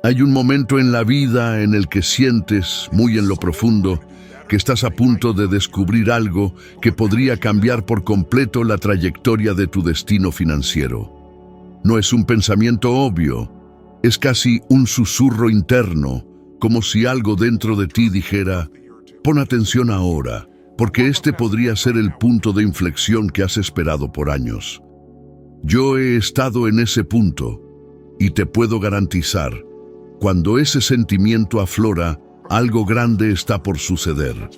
Hay un momento en la vida en el que sientes, muy en lo profundo, que estás a punto de descubrir algo que podría cambiar por completo la trayectoria de tu destino financiero. No es un pensamiento obvio, es casi un susurro interno, como si algo dentro de ti dijera: pon atención ahora, porque este podría ser el punto de inflexión que has esperado por años. Yo he estado en ese punto, y te puedo garantizar, cuando ese sentimiento aflora, algo grande está por suceder.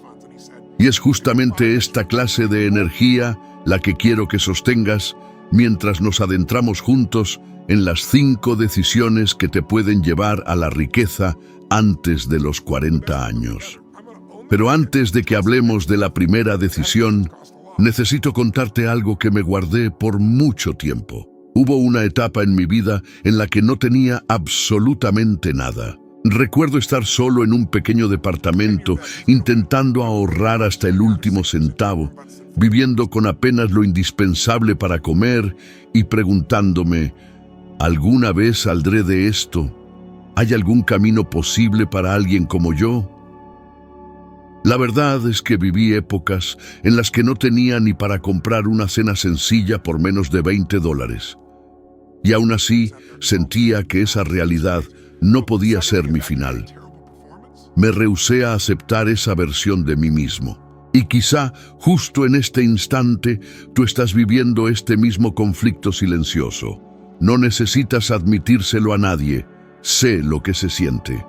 Y es justamente esta clase de energía la que quiero que sostengas mientras nos adentramos juntos en las 5 decisiones que te pueden llevar a la riqueza antes de los 40 años. Pero antes de que hablemos de la primera decisión, necesito contarte algo que me guardé por mucho tiempo. Hubo una etapa en mi vida en la que no tenía absolutamente nada. Recuerdo estar solo en un pequeño departamento, intentando ahorrar hasta el último centavo, viviendo con apenas lo indispensable para comer y preguntándome: ¿alguna vez saldré de esto? ¿Hay algún camino posible para alguien como yo? La verdad es que viví épocas en las que no tenía ni para comprar una cena sencilla por menos de $20. Y aún así sentía que esa realidad no podía ser mi final. Me rehusé a aceptar esa versión de mí mismo. Y quizá justo en este instante tú estás viviendo este mismo conflicto silencioso. No necesitas admitírselo a nadie. Sé lo que se siente.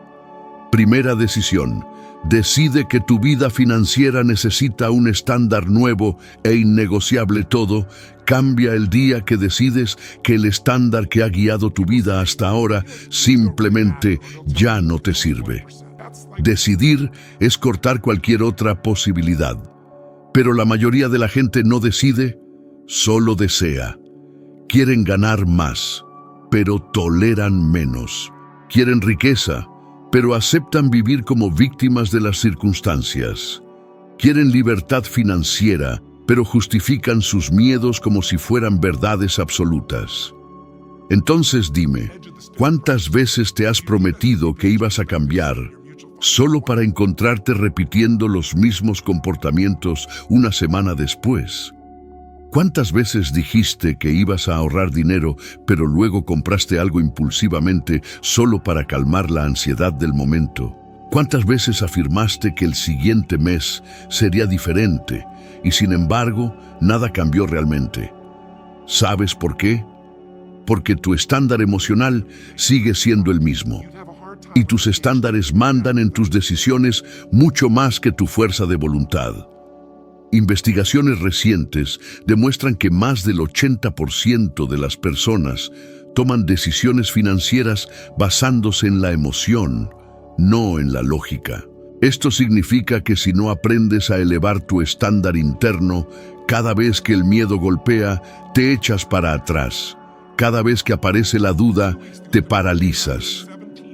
Primera decisión. Decide que tu vida financiera necesita un estándar nuevo e innegociable. Todo cambia el día que decides que el estándar que ha guiado tu vida hasta ahora simplemente ya no te sirve. Decidir es cortar cualquier otra posibilidad. Pero la mayoría de la gente no decide, solo desea. Quieren ganar más, pero toleran menos. Quieren riqueza, pero aceptan vivir como víctimas de las circunstancias. Quieren libertad financiera, pero justifican sus miedos como si fueran verdades absolutas. Entonces dime, ¿cuántas veces te has prometido que ibas a cambiar solo para encontrarte repitiendo los mismos comportamientos una semana después? ¿Cuántas veces dijiste que ibas a ahorrar dinero, pero luego compraste algo impulsivamente solo para calmar la ansiedad del momento? ¿Cuántas veces afirmaste que el siguiente mes sería diferente y sin embargo nada cambió realmente? ¿Sabes por qué? Porque tu estándar emocional sigue siendo el mismo. Y tus estándares mandan en tus decisiones mucho más que tu fuerza de voluntad. Investigaciones recientes demuestran que más del 80% de las personas toman decisiones financieras basándose en la emoción, no en la lógica. Esto significa que si no aprendes a elevar tu estándar interno, cada vez que el miedo golpea, te echas para atrás. Cada vez que aparece la duda, te paralizas.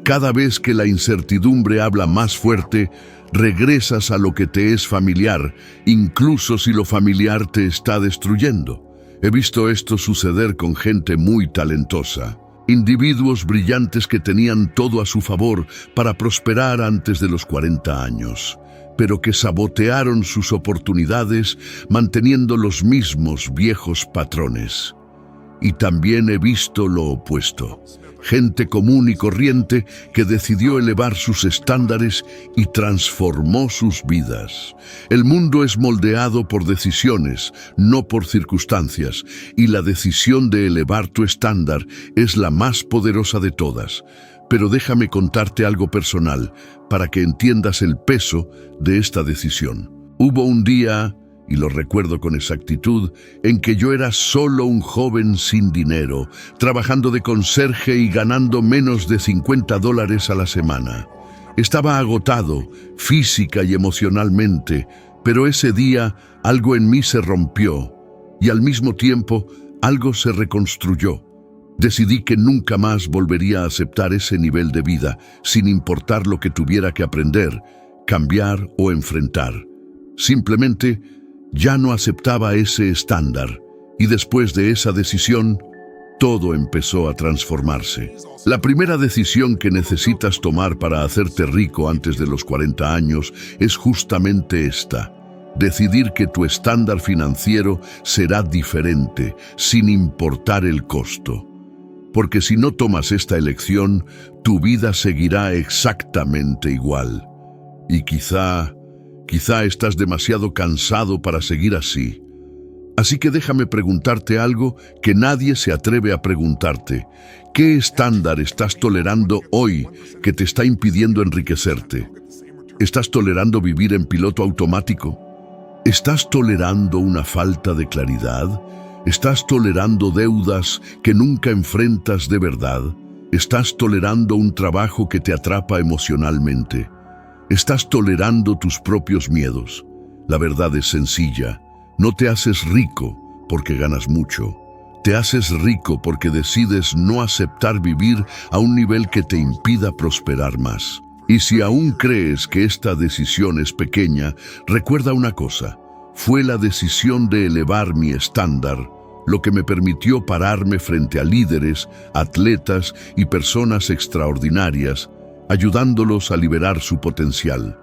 Cada vez que la incertidumbre habla más fuerte, regresas a lo que te es familiar, incluso si lo familiar te está destruyendo. He visto esto suceder con gente muy talentosa. Individuos brillantes que tenían todo a su favor para prosperar antes de los 40 años, pero que sabotearon sus oportunidades manteniendo los mismos viejos patrones. Y también he visto lo opuesto. Gente común y corriente que decidió elevar sus estándares y transformó sus vidas. El mundo es moldeado por decisiones, no por circunstancias, y la decisión de elevar tu estándar es la más poderosa de todas. Pero déjame contarte algo personal para que entiendas el peso de esta decisión. Hubo un día, y lo recuerdo con exactitud, en que yo era solo un joven sin dinero, trabajando de conserje y ganando menos de $50 a la semana. Estaba agotado, física y emocionalmente, pero ese día algo en mí se rompió y al mismo tiempo algo se reconstruyó. Decidí que nunca más volvería a aceptar ese nivel de vida, sin importar lo que tuviera que aprender, cambiar o enfrentar. Simplemente ya no aceptaba ese estándar, y después de esa decisión, todo empezó a transformarse. La primera decisión que necesitas tomar para hacerte rico antes de los 40 años es justamente esta: decidir que tu estándar financiero será diferente, sin importar el costo. Porque si no tomas esta elección, tu vida seguirá exactamente igual. Y quizá estás demasiado cansado para seguir así. Así que déjame preguntarte algo que nadie se atreve a preguntarte. ¿Qué estándar estás tolerando hoy que te está impidiendo enriquecerte? ¿Estás tolerando vivir en piloto automático? ¿Estás tolerando una falta de claridad? ¿Estás tolerando deudas que nunca enfrentas de verdad? ¿Estás tolerando un trabajo que te atrapa emocionalmente? ¿Estás tolerando tus propios miedos? La verdad es sencilla. No te haces rico porque ganas mucho. Te haces rico porque decides no aceptar vivir a un nivel que te impida prosperar más. Y si aún crees que esta decisión es pequeña, recuerda una cosa: fue la decisión de elevar mi estándar lo que me permitió pararme frente a líderes, atletas y personas extraordinarias, ayudándolos a liberar su potencial.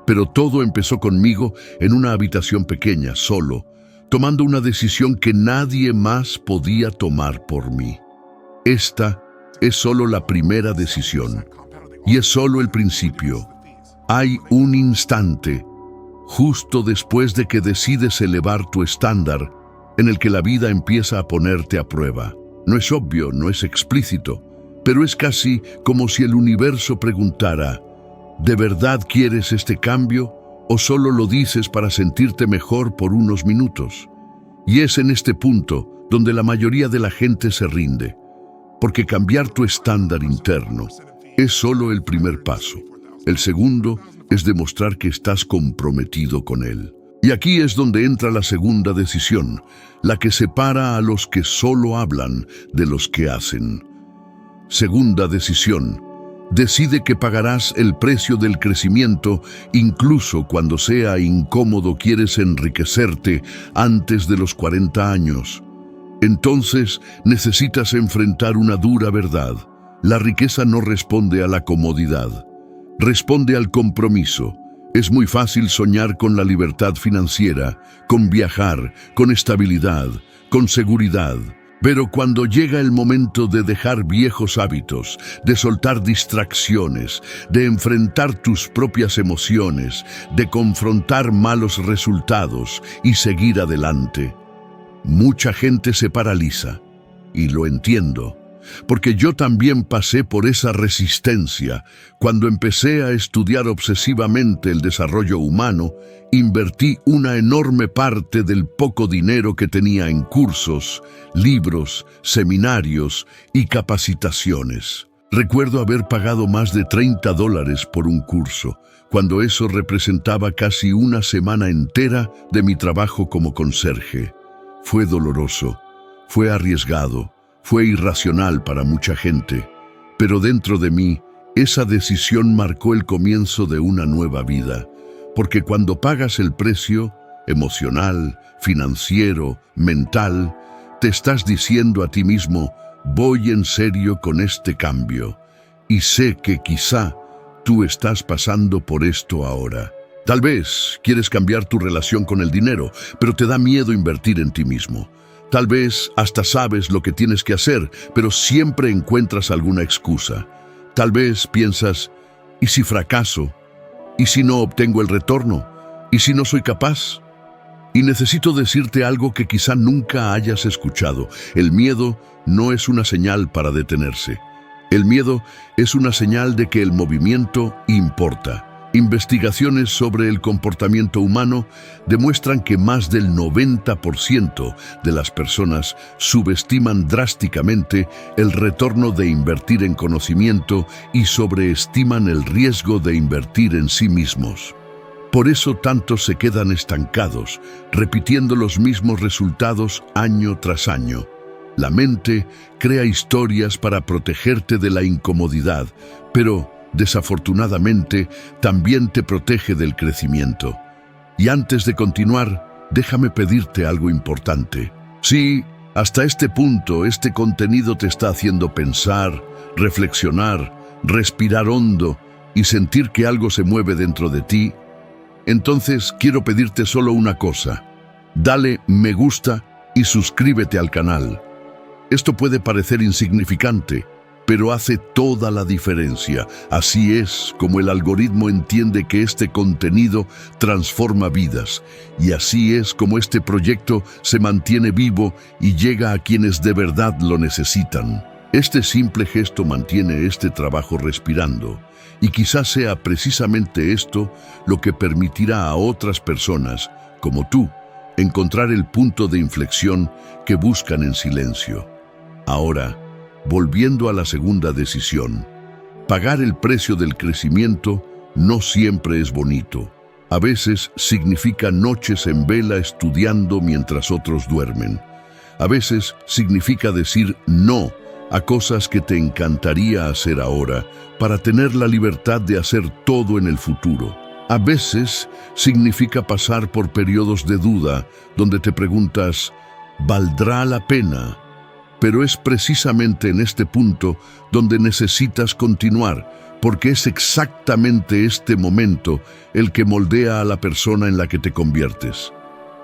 Pero todo empezó conmigo en una habitación pequeña, solo, tomando una decisión que nadie más podía tomar por mí. Esta es solo la primera decisión, y es solo el principio. Hay un instante, justo después de que decides elevar tu estándar, en el que la vida empieza a ponerte a prueba. No es obvio, no es explícito, pero es casi como si el universo preguntara: ¿de verdad quieres este cambio o solo lo dices para sentirte mejor por unos minutos? Y es en este punto donde la mayoría de la gente se rinde, porque cambiar tu estándar interno es solo el primer paso. El segundo es demostrar que estás comprometido con él. Y aquí es donde entra la segunda decisión, la que separa a los que solo hablan de los que hacen. Segunda decisión: decide que pagarás el precio del crecimiento, incluso cuando sea incómodo. Quieres enriquecerte antes de los 40 años. Entonces necesitas enfrentar una dura verdad. La riqueza no responde a la comodidad, responde al compromiso. Es muy fácil soñar con la libertad financiera, con viajar, con estabilidad, con seguridad. Pero cuando llega el momento de dejar viejos hábitos, de soltar distracciones, de enfrentar tus propias emociones, de confrontar malos resultados y seguir adelante, mucha gente se paraliza. Y lo entiendo, porque yo también pasé por esa resistencia. Cuando empecé a estudiar obsesivamente el desarrollo humano, invertí una enorme parte del poco dinero que tenía en cursos, libros, seminarios y capacitaciones. Recuerdo haber pagado más de $30 por un curso, cuando eso representaba casi una semana entera de mi trabajo como conserje. Fue doloroso, fue arriesgado, fue irracional para mucha gente, pero dentro de mí, esa decisión marcó el comienzo de una nueva vida, porque cuando pagas el precio emocional, financiero, mental, te estás diciendo a ti mismo: voy en serio con este cambio, y sé que quizá tú estás pasando por esto ahora. Tal vez quieres cambiar tu relación con el dinero, pero te da miedo invertir en ti mismo. Tal vez hasta sabes lo que tienes que hacer, pero siempre encuentras alguna excusa. Tal vez piensas: ¿y si fracaso? ¿Y si no obtengo el retorno? ¿Y si no soy capaz? Y necesito decirte algo que quizá nunca hayas escuchado. El miedo no es una señal para detenerse. El miedo es una señal de que el movimiento importa. Investigaciones sobre el comportamiento humano demuestran que más del 90% de las personas subestiman drásticamente el retorno de invertir en conocimiento y sobreestiman el riesgo de invertir en sí mismos. Por eso tantos se quedan estancados, repitiendo los mismos resultados año tras año. La mente crea historias para protegerte de la incomodidad, pero desafortunadamente, también te protege del crecimiento. Y antes de continuar, déjame pedirte algo importante. Sí, Hasta este punto, este contenido te está haciendo pensar, reflexionar, respirar hondo y sentir que algo se mueve dentro de ti. Entonces quiero pedirte solo una cosa: dale me gusta y suscríbete al canal. Esto puede parecer insignificante, pero hace toda la diferencia. Así es como el algoritmo entiende que este contenido transforma vidas, y así es como este proyecto se mantiene vivo y llega a quienes de verdad lo necesitan. Este simple gesto mantiene este trabajo respirando, y quizás sea precisamente esto lo que permitirá a otras personas, como tú, encontrar el punto de inflexión que buscan en silencio. Ahora, volviendo a la segunda decisión, pagar el precio del crecimiento no siempre es bonito. A veces significa noches en vela estudiando mientras otros duermen. A veces significa decir no a cosas que te encantaría hacer ahora para tener la libertad de hacer todo en el futuro. A veces significa pasar por periodos de duda donde te preguntas, ¿valdrá la pena? Pero es precisamente en este punto donde necesitas continuar, porque es exactamente este momento el que moldea a la persona en la que te conviertes.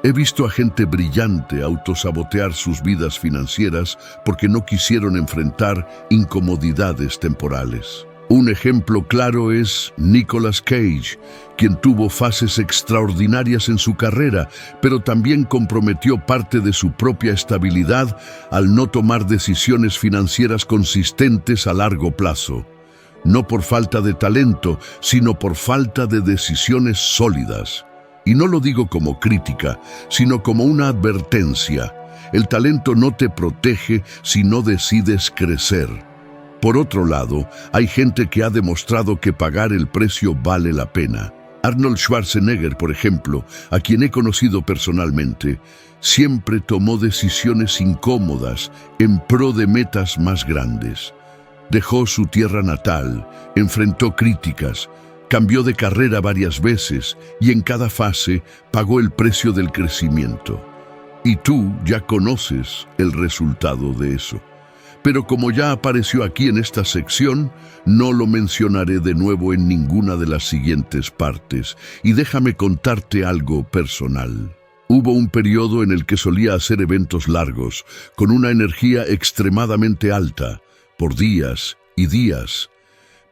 He visto a gente brillante autosabotear sus vidas financieras porque no quisieron enfrentar incomodidades temporales. Un ejemplo claro es Nicolas Cage, quien tuvo fases extraordinarias en su carrera, pero también comprometió parte de su propia estabilidad al no tomar decisiones financieras consistentes a largo plazo. No por falta de talento, sino por falta de decisiones sólidas. Y no lo digo como crítica, sino como una advertencia. El talento no te protege si no decides crecer. Por otro lado, hay gente que ha demostrado que pagar el precio vale la pena. Arnold Schwarzenegger, por ejemplo, a quien he conocido personalmente, siempre tomó decisiones incómodas en pro de metas más grandes. Dejó su tierra natal, enfrentó críticas, cambió de carrera varias veces y en cada fase pagó el precio del crecimiento. Y tú ya conoces el resultado de eso. Pero como ya apareció aquí en esta sección, no lo mencionaré de nuevo en ninguna de las siguientes partes. Y déjame contarte algo personal. Hubo un periodo en el que solía hacer eventos largos, con una energía extremadamente alta, por días y días.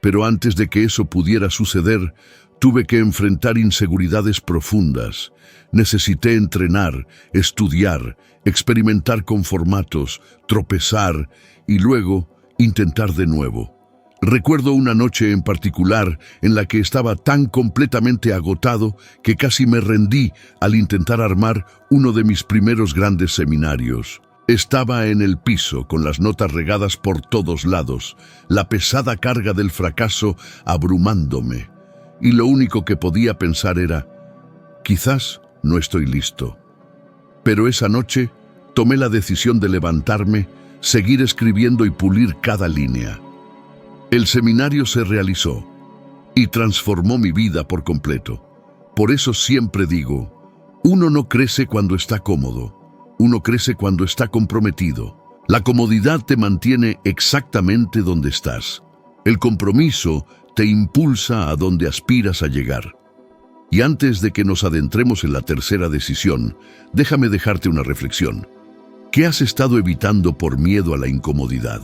Pero antes de que eso pudiera suceder, tuve que enfrentar inseguridades profundas. Necesité entrenar, estudiar, experimentar con formatos, tropezar y luego intentar de nuevo. Recuerdo una noche en particular en la que estaba tan completamente agotado que casi me rendí al intentar armar uno de mis primeros grandes seminarios. Estaba en el piso con las notas regadas por todos lados, la pesada carga del fracaso abrumándome, y lo único que podía pensar era, quizás no estoy listo. Pero esa noche tomé la decisión de levantarme, seguir escribiendo y pulir cada línea. El seminario se realizó y transformó mi vida por completo. Por eso siempre digo, uno no crece cuando está cómodo, uno crece cuando está comprometido. La comodidad te mantiene exactamente donde estás. El compromiso te impulsa a donde aspiras a llegar. Y antes de que nos adentremos en la tercera decisión, déjame dejarte una reflexión. ¿Qué has estado evitando por miedo a la incomodidad?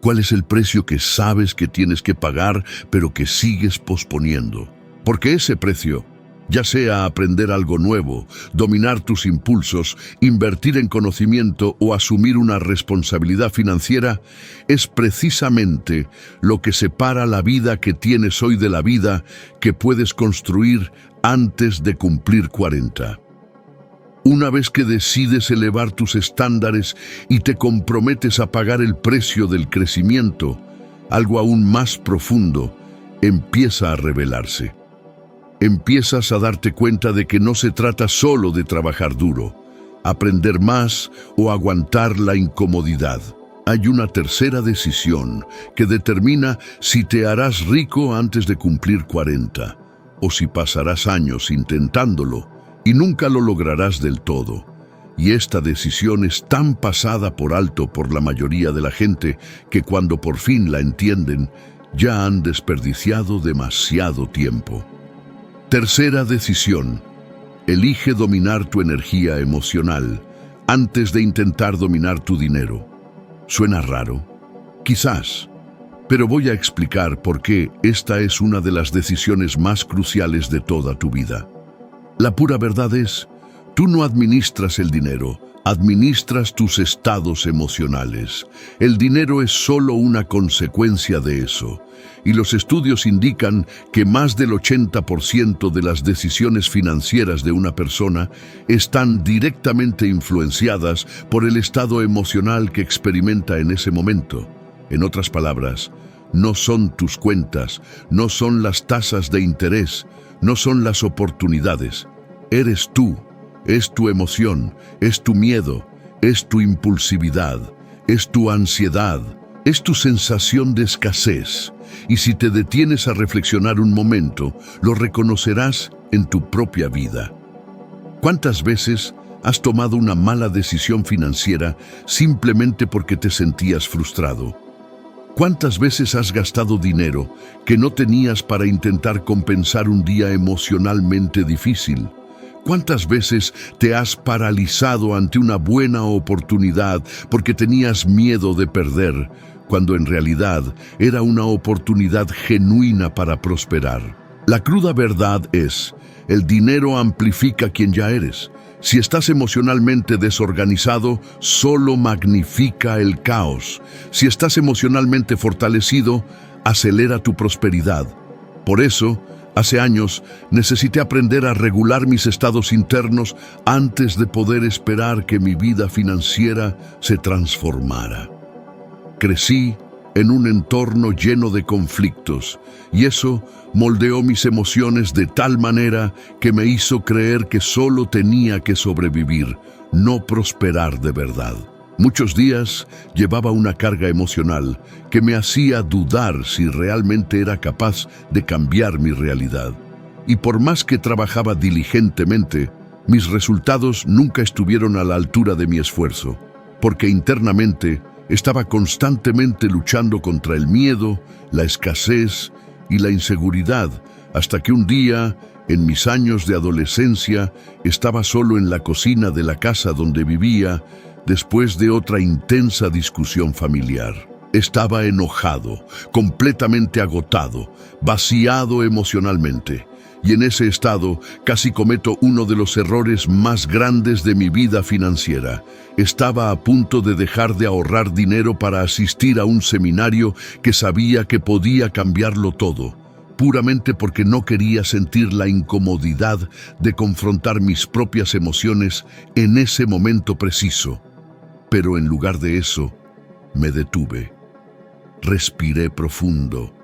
¿Cuál es el precio que sabes que tienes que pagar, pero que sigues posponiendo? Porque ese precio, ya sea aprender algo nuevo, dominar tus impulsos, invertir en conocimiento o asumir una responsabilidad financiera, es precisamente lo que separa la vida que tienes hoy de la vida que puedes construir antes de cumplir 40. Una vez que decides elevar tus estándares y te comprometes a pagar el precio del crecimiento, algo aún más profundo empieza a revelarse. Empiezas a darte cuenta de que no se trata solo de trabajar duro, aprender más o aguantar la incomodidad. Hay una tercera decisión que determina si te harás rico antes de cumplir 40 o si pasarás años intentándolo y nunca lo lograrás del todo. Y esta decisión es tan pasada por alto por la mayoría de la gente que cuando por fin la entienden, ya han desperdiciado demasiado tiempo. Tercera decisión. Elige dominar tu energía emocional antes de intentar dominar tu dinero. ¿Suena raro? Quizás. Pero voy a explicar por qué esta es una de las decisiones más cruciales de toda tu vida. La pura verdad es, tú no administras el dinero, administras tus estados emocionales. El dinero es solo una consecuencia de eso. Y los estudios indican que más del 80% de las decisiones financieras de una persona están directamente influenciadas por el estado emocional que experimenta en ese momento. En otras palabras, no son tus cuentas, no son las tasas de interés, no son las oportunidades. Eres tú, es tu emoción, es tu miedo, es tu impulsividad, es tu ansiedad, es tu sensación de escasez. Y si te detienes a reflexionar un momento, lo reconocerás en tu propia vida. ¿Cuántas veces has tomado una mala decisión financiera simplemente porque te sentías frustrado? ¿Cuántas veces has gastado dinero que no tenías para intentar compensar un día emocionalmente difícil? ¿Cuántas veces te has paralizado ante una buena oportunidad porque tenías miedo de perder, cuando en realidad era una oportunidad genuina para prosperar? La cruda verdad es, el dinero amplifica quien ya eres. Si estás emocionalmente desorganizado, solo magnifica el caos. Si estás emocionalmente fortalecido, acelera tu prosperidad. Por eso, hace años, necesité aprender a regular mis estados internos antes de poder esperar que mi vida financiera se transformara. Crecí en un entorno lleno de conflictos, y eso moldeó mis emociones de tal manera que me hizo creer que solo tenía que sobrevivir, no prosperar de verdad. Muchos días llevaba una carga emocional que me hacía dudar si realmente era capaz de cambiar mi realidad. Y por más que trabajaba diligentemente, mis resultados nunca estuvieron a la altura de mi esfuerzo, porque internamente estaba constantemente luchando contra el miedo, la escasez y la inseguridad, hasta que un día, en mis años de adolescencia, estaba solo en la cocina de la casa donde vivía, después de otra intensa discusión familiar. Estaba enojado, completamente agotado, vaciado emocionalmente. Y en ese estado casi cometo uno de los errores más grandes de mi vida financiera. Estaba a punto de dejar de ahorrar dinero para asistir a un seminario que sabía que podía cambiarlo todo, puramente porque no quería sentir la incomodidad de confrontar mis propias emociones en ese momento preciso. Pero en lugar de eso, me detuve. Respiré profundo.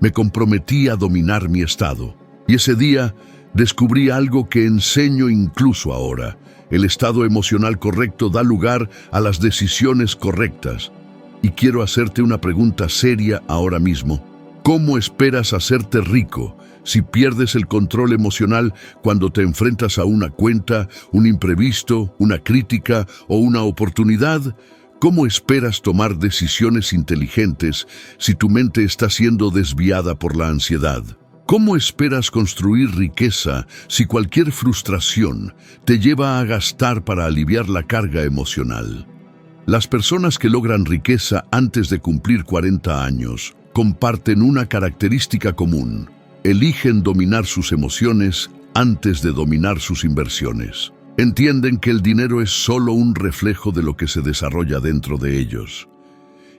Me comprometí a dominar mi estado. Y ese día descubrí algo que enseño incluso ahora. El estado emocional correcto da lugar a las decisiones correctas. Y quiero hacerte una pregunta seria ahora mismo. ¿Cómo esperas hacerte rico si pierdes el control emocional cuando te enfrentas a una cuenta, un imprevisto, una crítica o una oportunidad? ¿Cómo esperas tomar decisiones inteligentes si tu mente está siendo desviada por la ansiedad? ¿Cómo esperas construir riqueza si cualquier frustración te lleva a gastar para aliviar la carga emocional? Las personas que logran riqueza antes de cumplir 40 años comparten una característica común: eligen dominar sus emociones antes de dominar sus inversiones. Entienden que el dinero es solo un reflejo de lo que se desarrolla dentro de ellos.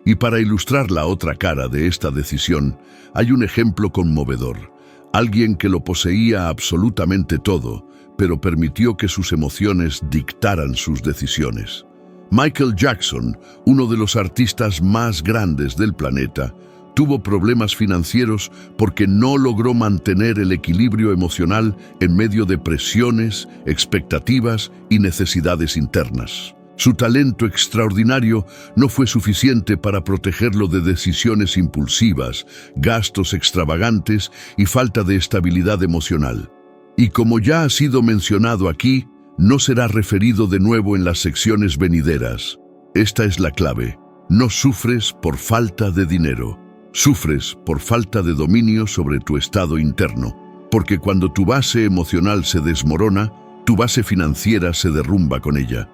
Y para ilustrar la otra cara de esta decisión, hay un ejemplo conmovedor. Alguien que lo poseía absolutamente todo, pero permitió que sus emociones dictaran sus decisiones. Michael Jackson, uno de los artistas más grandes del planeta, tuvo problemas financieros porque no logró mantener el equilibrio emocional en medio de presiones, expectativas y necesidades internas. Su talento extraordinario no fue suficiente para protegerlo de decisiones impulsivas, gastos extravagantes y falta de estabilidad emocional. Y como ya ha sido mencionado aquí, no será referido de nuevo en las secciones venideras. Esta es la clave. No sufres por falta de dinero. Sufres por falta de dominio sobre tu estado interno. Porque cuando tu base emocional se desmorona, tu base financiera se derrumba con ella.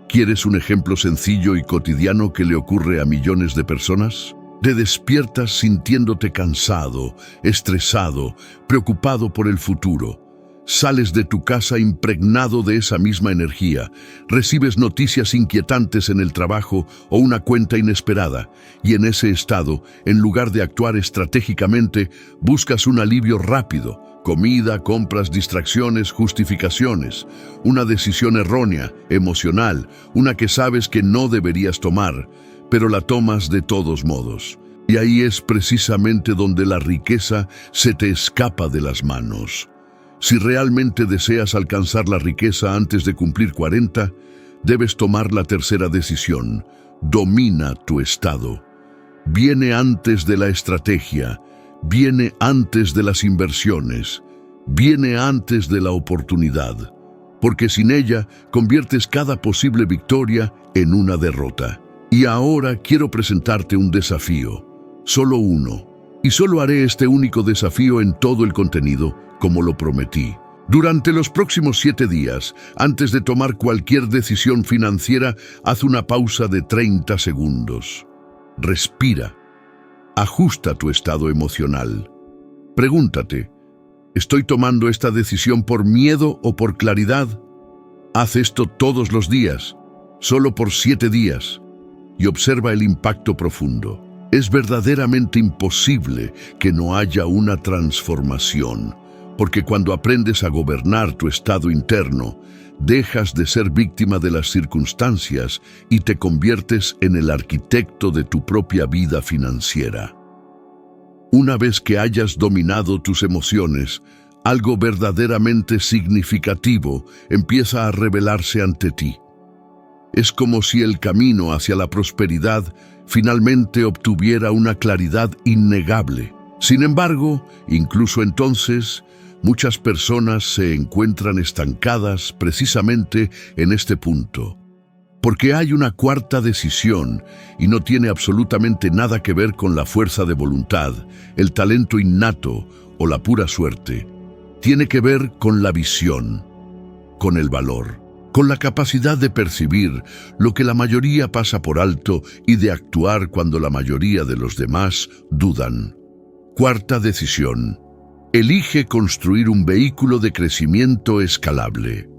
¿Quieres un ejemplo sencillo y cotidiano que le ocurre a millones de personas? Te despiertas sintiéndote cansado, estresado, preocupado por el futuro. Sales de tu casa impregnado de esa misma energía, recibes noticias inquietantes en el trabajo o una cuenta inesperada, y en ese estado, en lugar de actuar estratégicamente, buscas un alivio rápido: comida, compras, distracciones, justificaciones, una decisión errónea, emocional, una que sabes que no deberías tomar, pero la tomas de todos modos. Y ahí es precisamente donde la riqueza se te escapa de las manos. Si realmente deseas alcanzar la riqueza antes de cumplir 40, debes tomar la tercera decisión: domina tu estado. Viene antes de la estrategia, viene antes de las inversiones, viene antes de la oportunidad, porque sin ella conviertes cada posible victoria en una derrota. Y ahora quiero presentarte un desafío, solo uno, y solo haré este único desafío en todo el contenido, como lo prometí. Durante los próximos 7 días, antes de tomar cualquier decisión financiera, haz una pausa de 30 segundos. Respira. Ajusta tu estado emocional. Pregúntate: ¿estoy tomando esta decisión por miedo o por claridad? Haz esto todos los días, solo por 7 días, y observa el impacto profundo. Es verdaderamente imposible que no haya una transformación, porque cuando aprendes a gobernar tu estado interno, dejas de ser víctima de las circunstancias y te conviertes en el arquitecto de tu propia vida financiera. Una vez que hayas dominado tus emociones, algo verdaderamente significativo empieza a revelarse ante ti. Es como si el camino hacia la prosperidad finalmente obtuviera una claridad innegable. Sin embargo, incluso entonces, muchas personas se encuentran estancadas precisamente en este punto, porque hay una cuarta decisión y no tiene absolutamente nada que ver con la fuerza de voluntad, el talento innato o la pura suerte. Tiene que ver con la visión, con el valor, con la capacidad de percibir lo que la mayoría pasa por alto y de actuar cuando la mayoría de los demás dudan. Cuarta decisión: elige construir un vehículo de crecimiento escalable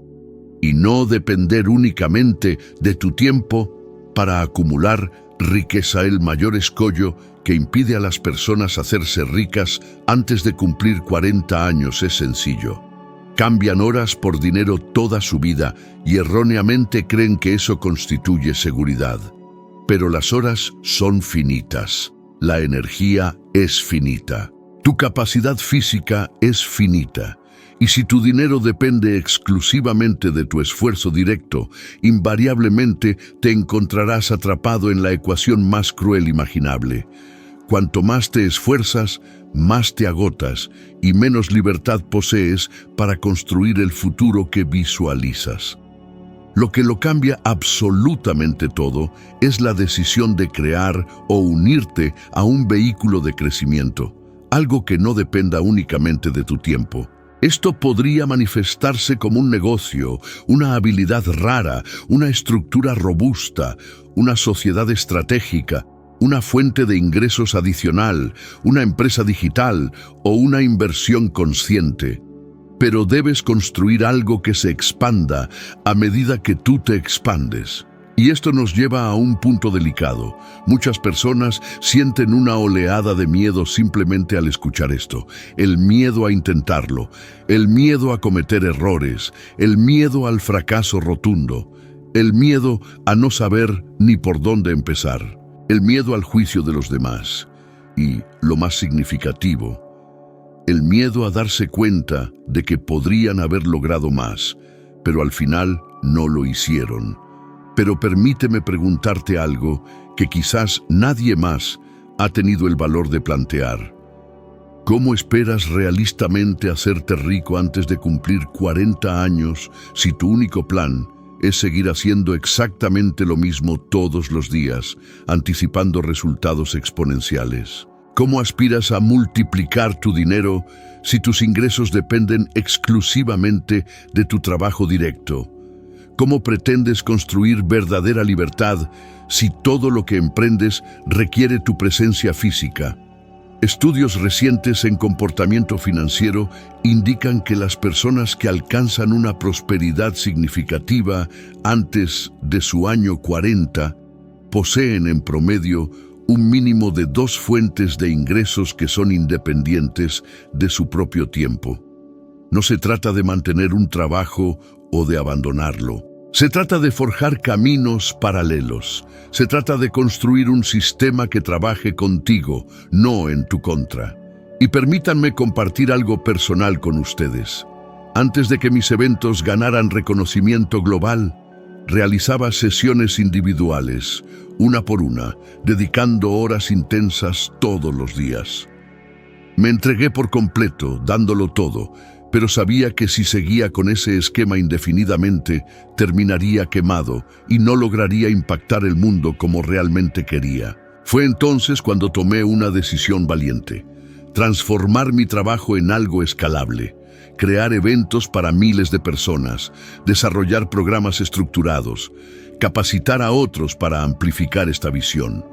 y no depender únicamente de tu tiempo para acumular riqueza. El mayor escollo que impide a las personas hacerse ricas antes de cumplir 40 años es sencillo. Cambian horas por dinero toda su vida y erróneamente creen que eso constituye seguridad. Pero las horas son finitas, la energía es finita. Tu capacidad física es finita, y si tu dinero depende exclusivamente de tu esfuerzo directo, invariablemente te encontrarás atrapado en la ecuación más cruel imaginable. Cuanto más te esfuerzas, más te agotas y menos libertad posees para construir el futuro que visualizas. Lo que lo cambia absolutamente todo es la decisión de crear o unirte a un vehículo de crecimiento, algo que no dependa únicamente de tu tiempo. Esto podría manifestarse como un negocio, una habilidad rara, una estructura robusta, una sociedad estratégica, una fuente de ingresos adicional, una empresa digital o una inversión consciente. Pero debes construir algo que se expanda a medida que tú te expandes. Y esto nos lleva a un punto delicado. Muchas personas sienten una oleada de miedo simplemente al escuchar esto. El miedo a intentarlo, el miedo a cometer errores, el miedo al fracaso rotundo, el miedo a no saber ni por dónde empezar, el miedo al juicio de los demás y, lo más significativo, el miedo a darse cuenta de que podrían haber logrado más, pero al final no lo hicieron. Pero permíteme preguntarte algo que quizás nadie más ha tenido el valor de plantear. ¿Cómo esperas realistamente hacerte rico antes de cumplir 40 años si tu único plan es seguir haciendo exactamente lo mismo todos los días, anticipando resultados exponenciales? ¿Cómo aspiras a multiplicar tu dinero si tus ingresos dependen exclusivamente de tu trabajo directo? ¿Cómo pretendes construir verdadera libertad si todo lo que emprendes requiere tu presencia física? Estudios recientes en comportamiento financiero indican que las personas que alcanzan una prosperidad significativa antes de su año 40 poseen en promedio un mínimo de 2 fuentes de ingresos que son independientes de su propio tiempo. No se trata de mantener un trabajo o de abandonarlo. Se trata de forjar caminos paralelos. Se trata de construir un sistema que trabaje contigo, no en tu contra. Y permítanme compartir algo personal con ustedes. Antes de que mis eventos ganaran reconocimiento global, realizaba sesiones individuales, una por una, dedicando horas intensas todos los días. Me entregué por completo, dándolo todo, pero sabía que si seguía con ese esquema indefinidamente, terminaría quemado y no lograría impactar el mundo como realmente quería. Fue entonces cuando tomé una decisión valiente: transformar mi trabajo en algo escalable, crear eventos para miles de personas, desarrollar programas estructurados, capacitar a otros para amplificar esta visión.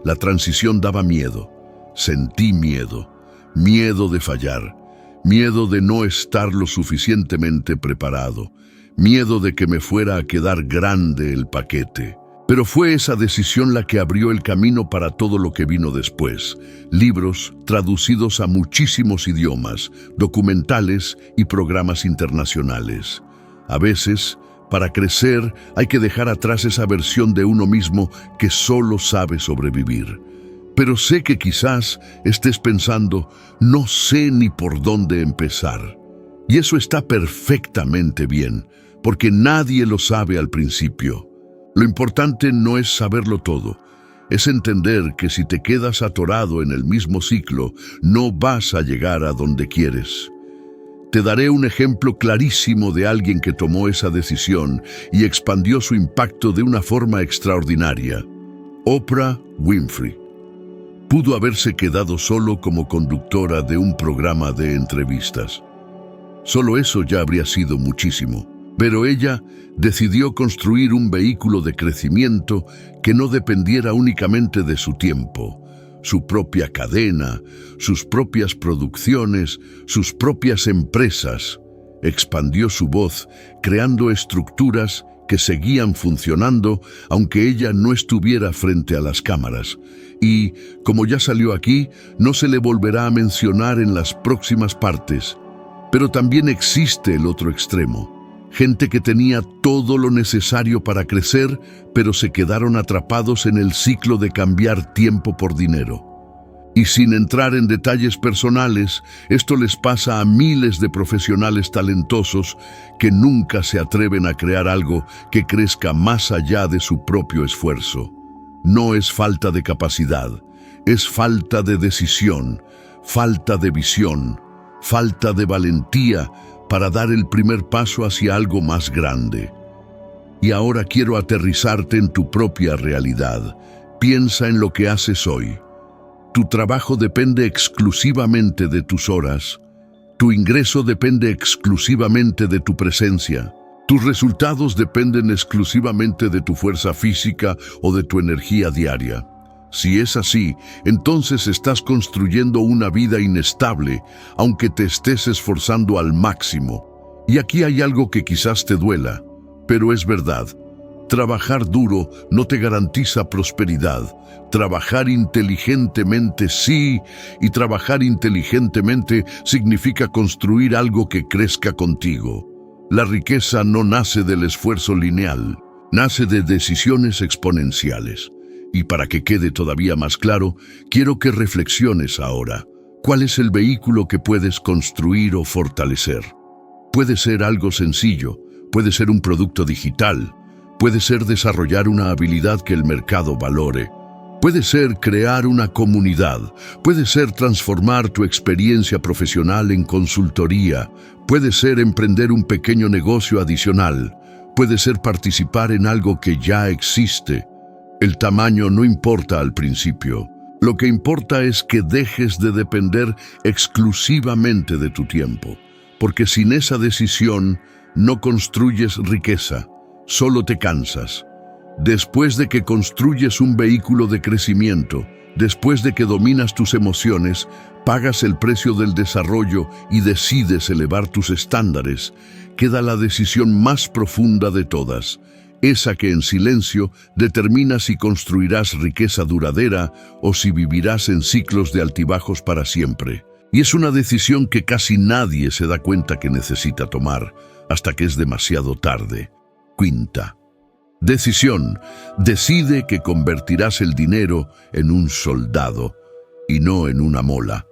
La transición daba miedo. Sentí miedo. Miedo de fallar. Miedo de no estar lo suficientemente preparado. Miedo de que me fuera a quedar grande el paquete. Pero fue esa decisión la que abrió el camino para todo lo que vino después. Libros traducidos a muchísimos idiomas, documentales y programas internacionales. A veces, para crecer, hay que dejar atrás esa versión de uno mismo que solo sabe sobrevivir. Pero sé que quizás estés pensando, no sé ni por dónde empezar. Y eso está perfectamente bien, porque nadie lo sabe al principio. Lo importante no es saberlo todo, es entender que si te quedas atorado en el mismo ciclo, no vas a llegar a donde quieres. Te daré un ejemplo clarísimo de alguien que tomó esa decisión y expandió su impacto de una forma extraordinaria. Oprah Winfrey. Pudo haberse quedado solo como conductora de un programa de entrevistas. Solo eso ya habría sido muchísimo. Pero ella decidió construir un vehículo de crecimiento que no dependiera únicamente de su tiempo, su propia cadena, sus propias producciones, sus propias empresas. Expandió su voz, creando estructuras que seguían funcionando aunque ella no estuviera frente a las cámaras. Y, como ya salió aquí, no se le volverá a mencionar en las próximas partes. Pero también existe el otro extremo. Gente que tenía todo lo necesario para crecer, pero se quedaron atrapados en el ciclo de cambiar tiempo por dinero. Y sin entrar en detalles personales, esto les pasa a miles de profesionales talentosos que nunca se atreven a crear algo que crezca más allá de su propio esfuerzo. No es falta de capacidad, es falta de decisión, falta de visión, falta de valentía para dar el primer paso hacia algo más grande. Y ahora quiero aterrizarte en tu propia realidad. Piensa en lo que haces hoy. Tu trabajo depende exclusivamente de tus horas. Tu ingreso depende exclusivamente de tu presencia. Tus resultados dependen exclusivamente de tu fuerza física o de tu energía diaria. Si es así, entonces estás construyendo una vida inestable, aunque te estés esforzando al máximo. Y aquí hay algo que quizás te duela, pero es verdad. Trabajar duro no te garantiza prosperidad. Trabajar inteligentemente sí, y trabajar inteligentemente significa construir algo que crezca contigo. La riqueza no nace del esfuerzo lineal, nace de decisiones exponenciales. Y para que quede todavía más claro, quiero que reflexiones ahora. ¿Cuál es el vehículo que puedes construir o fortalecer? Puede ser algo sencillo, puede ser un producto digital, puede ser desarrollar una habilidad que el mercado valore, Puede ser crear una comunidad, puede ser transformar tu experiencia profesional en consultoría, puede ser emprender un pequeño negocio adicional, puede ser participar en algo que ya existe. El tamaño no importa al principio. Lo que importa es que dejes de depender exclusivamente de tu tiempo, porque sin esa decisión no construyes riqueza, solo te cansas. Después de que construyes un vehículo de crecimiento, después de que dominas tus emociones, pagas el precio del desarrollo y decides elevar tus estándares, queda la decisión más profunda de todas, esa que en silencio determina si construirás riqueza duradera o si vivirás en ciclos de altibajos para siempre. Y es una decisión que casi nadie se da cuenta que necesita tomar, hasta que es demasiado tarde. Quinta decisión: decide que convertirás el dinero en un soldado y no en una mola.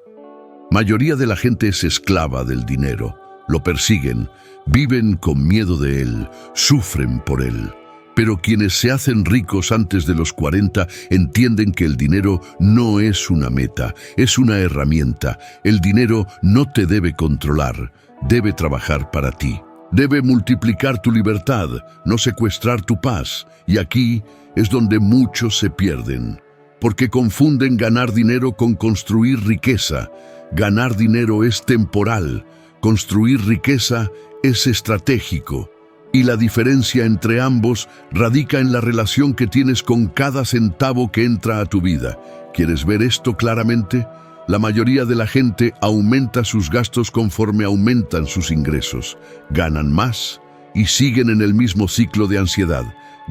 Mayoría de la gente es esclava del dinero, lo persiguen, viven con miedo de él, sufren por él. Pero quienes se hacen ricos antes de los 40 entienden que el dinero no es una meta, es una herramienta. El dinero no te debe controlar, debe trabajar para ti. Debe multiplicar tu libertad, no secuestrar tu paz. Y aquí es donde muchos se pierden, porque confunden ganar dinero con construir riqueza. Ganar dinero es temporal, construir riqueza es estratégico. Y la diferencia entre ambos radica en la relación que tienes con cada centavo que entra a tu vida. ¿Quieres ver esto claramente? La mayoría de la gente aumenta sus gastos conforme aumentan sus ingresos. Ganan más y siguen en el mismo ciclo de ansiedad.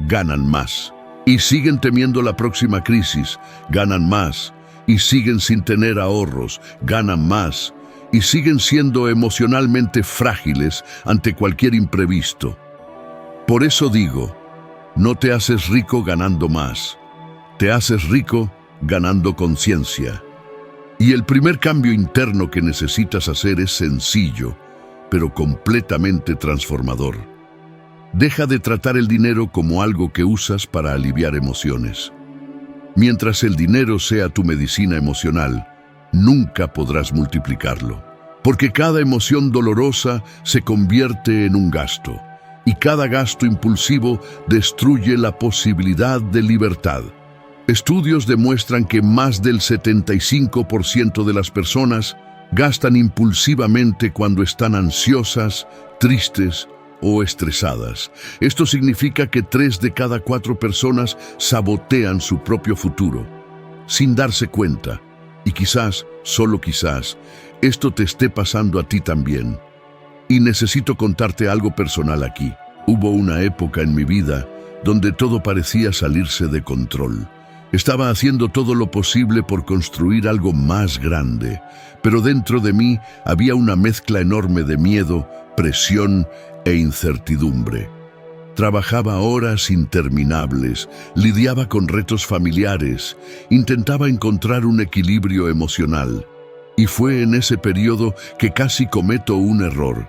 Ganan más y siguen temiendo la próxima crisis. Ganan más y siguen sin tener ahorros. Ganan más y siguen siendo emocionalmente frágiles ante cualquier imprevisto. Por eso digo, no te haces rico ganando más. Te haces rico ganando conciencia. Y el primer cambio interno que necesitas hacer es sencillo, pero completamente transformador. Deja de tratar el dinero como algo que usas para aliviar emociones. Mientras el dinero sea tu medicina emocional, nunca podrás multiplicarlo, porque cada emoción dolorosa se convierte en un gasto, y cada gasto impulsivo destruye la posibilidad de libertad. Estudios demuestran que más del 75% de las personas gastan impulsivamente cuando están ansiosas, tristes o estresadas. Esto significa que 3 de cada 4 personas sabotean su propio futuro, sin darse cuenta. Y quizás, solo quizás, esto te esté pasando a ti también. Y necesito contarte algo personal aquí. Hubo una época en mi vida donde todo parecía salirse de control. Estaba haciendo todo lo posible por construir algo más grande, pero dentro de mí había una mezcla enorme de miedo, presión e incertidumbre. Trabajaba horas interminables, lidiaba con retos familiares, intentaba encontrar un equilibrio emocional. Y fue en ese periodo que casi cometo un error.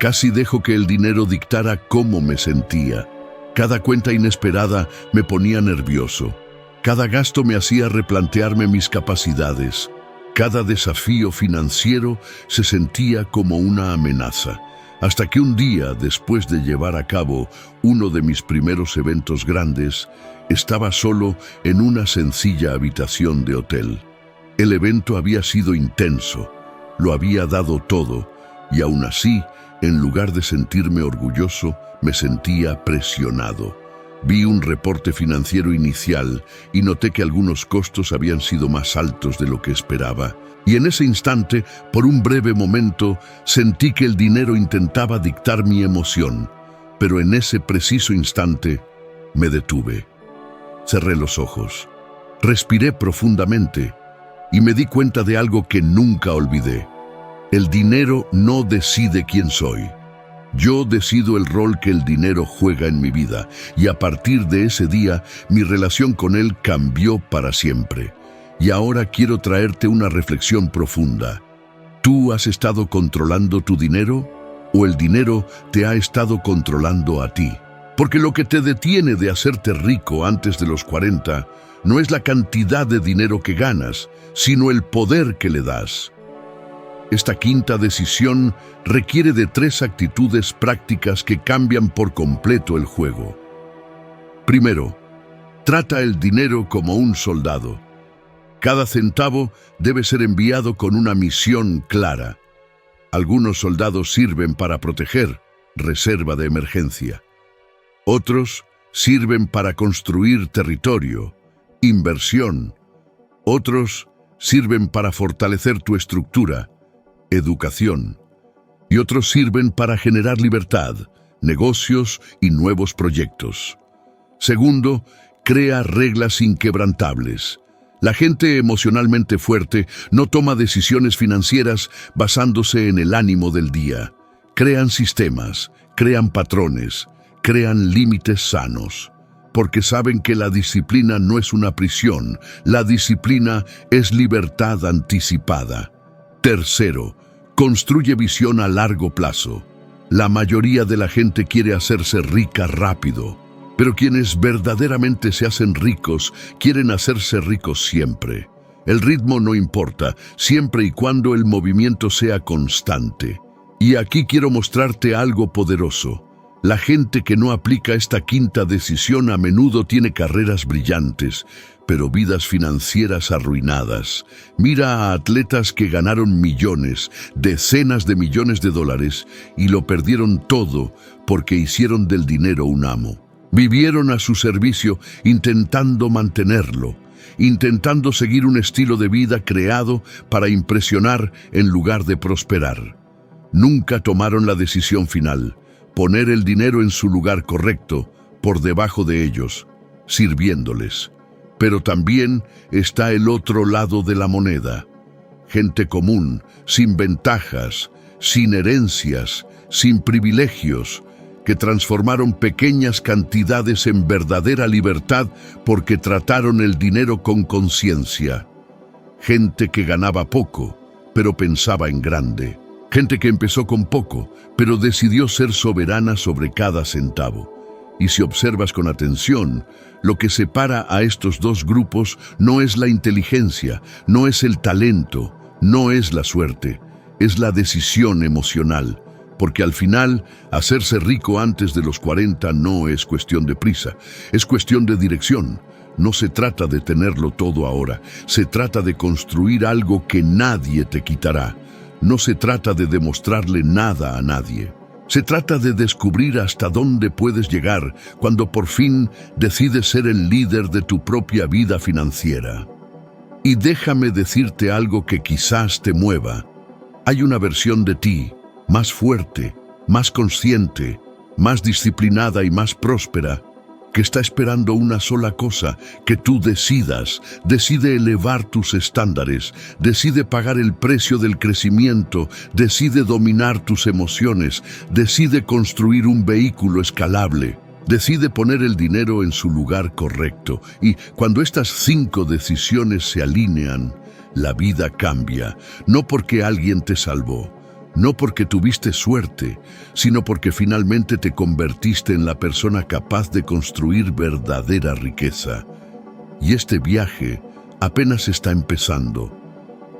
Casi dejo que el dinero dictara cómo me sentía. Cada cuenta inesperada me ponía nervioso. Cada gasto me hacía replantearme mis capacidades. Cada desafío financiero se sentía como una amenaza. Hasta que un día, después de llevar a cabo uno de mis primeros eventos grandes, estaba solo en una sencilla habitación de hotel. El evento había sido intenso, lo había dado todo, y aún así, en lugar de sentirme orgulloso, me sentía presionado. Vi un reporte financiero inicial y noté que algunos costos habían sido más altos de lo que esperaba. Y en ese instante, por un breve momento, sentí que el dinero intentaba dictar mi emoción. Pero en ese preciso instante, me detuve. Cerré los ojos, respiré profundamente y me di cuenta de algo que nunca olvidé. El dinero no decide quién soy. Yo decido el rol que el dinero juega en mi vida, y a partir de ese día, mi relación con él cambió para siempre. Y ahora quiero traerte una reflexión profunda. ¿Tú has estado controlando tu dinero o el dinero te ha estado controlando a ti? Porque lo que te detiene de hacerte rico antes de los 40 no es la cantidad de dinero que ganas, sino el poder que le das. Esta quinta decisión requiere de 3 actitudes prácticas que cambian por completo el juego. Primero, trata el dinero como un soldado. Cada centavo debe ser enviado con una misión clara. Algunos soldados sirven para proteger, reserva de emergencia. Otros sirven para construir territorio, inversión. Otros sirven para fortalecer tu estructura, educación. Y otros sirven para generar libertad, negocios y nuevos proyectos. Segundo, crea reglas inquebrantables. La gente emocionalmente fuerte no toma decisiones financieras basándose en el ánimo del día. Crean sistemas, crean patrones, crean límites sanos, porque saben que la disciplina no es una prisión, la disciplina es libertad anticipada. Tercero, construye visión a largo plazo. La mayoría de la gente quiere hacerse rica rápido, pero quienes verdaderamente se hacen ricos quieren hacerse ricos siempre. El ritmo no importa, siempre y cuando el movimiento sea constante. Y aquí quiero mostrarte algo poderoso. La gente que no aplica esta quinta decisión a menudo tiene carreras brillantes, pero vidas financieras arruinadas. Mira a atletas que ganaron millones, decenas de millones de dólares, y lo perdieron todo porque hicieron del dinero un amo. Vivieron a su servicio intentando mantenerlo, intentando seguir un estilo de vida creado para impresionar en lugar de prosperar. Nunca tomaron la decisión final, poner el dinero en su lugar correcto, por debajo de ellos, sirviéndoles. Pero también está el otro lado de la moneda. Gente común, sin ventajas, sin herencias, sin privilegios, que transformaron pequeñas cantidades en verdadera libertad porque trataron el dinero con conciencia. Gente que ganaba poco, pero pensaba en grande. Gente que empezó con poco, pero decidió ser soberana sobre cada centavo. Y si observas con atención, lo que separa a estos dos grupos no es la inteligencia, no es el talento, no es la suerte, es la decisión emocional. Porque al final, hacerse rico antes de los 40 no es cuestión de prisa, es cuestión de dirección. No se trata de tenerlo todo ahora, se trata de construir algo que nadie te quitará. No se trata de demostrarle nada a nadie. Se trata de descubrir hasta dónde puedes llegar cuando por fin decides ser el líder de tu propia vida financiera. Y déjame decirte algo que quizás te mueva. Hay una versión de ti más fuerte, más consciente, más disciplinada y más próspera, que está esperando una sola cosa: que tú decidas. Decide elevar tus estándares, decide pagar el precio del crecimiento, decide dominar tus emociones, decide construir un vehículo escalable, decide poner el dinero en su lugar correcto. Y cuando estas 5 decisiones se alinean, la vida cambia, no porque alguien te salvó, no porque tuviste suerte, sino porque finalmente te convertiste en la persona capaz de construir verdadera riqueza. Y este viaje apenas está empezando.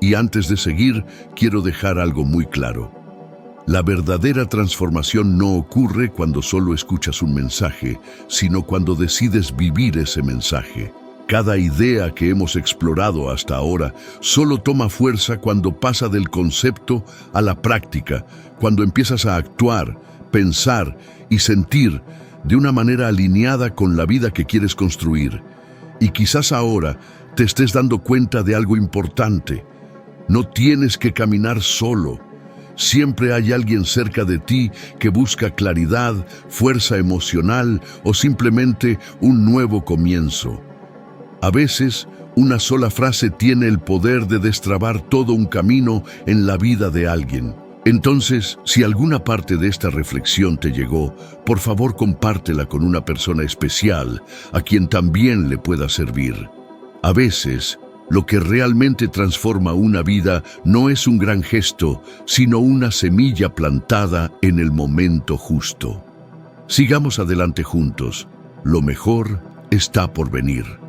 Y antes de seguir, quiero dejar algo muy claro. La verdadera transformación no ocurre cuando solo escuchas un mensaje, sino cuando decides vivir ese mensaje. Cada idea que hemos explorado hasta ahora solo toma fuerza cuando pasa del concepto a la práctica, cuando empiezas a actuar, pensar y sentir de una manera alineada con la vida que quieres construir. Y quizás ahora te estés dando cuenta de algo importante. No tienes que caminar solo. Siempre hay alguien cerca de ti que busca claridad, fuerza emocional o simplemente un nuevo comienzo. A veces, una sola frase tiene el poder de destrabar todo un camino en la vida de alguien. Entonces, si alguna parte de esta reflexión te llegó, por favor compártela con una persona especial a quien también le pueda servir. A veces, lo que realmente transforma una vida no es un gran gesto, sino una semilla plantada en el momento justo. Sigamos adelante juntos. Lo mejor está por venir.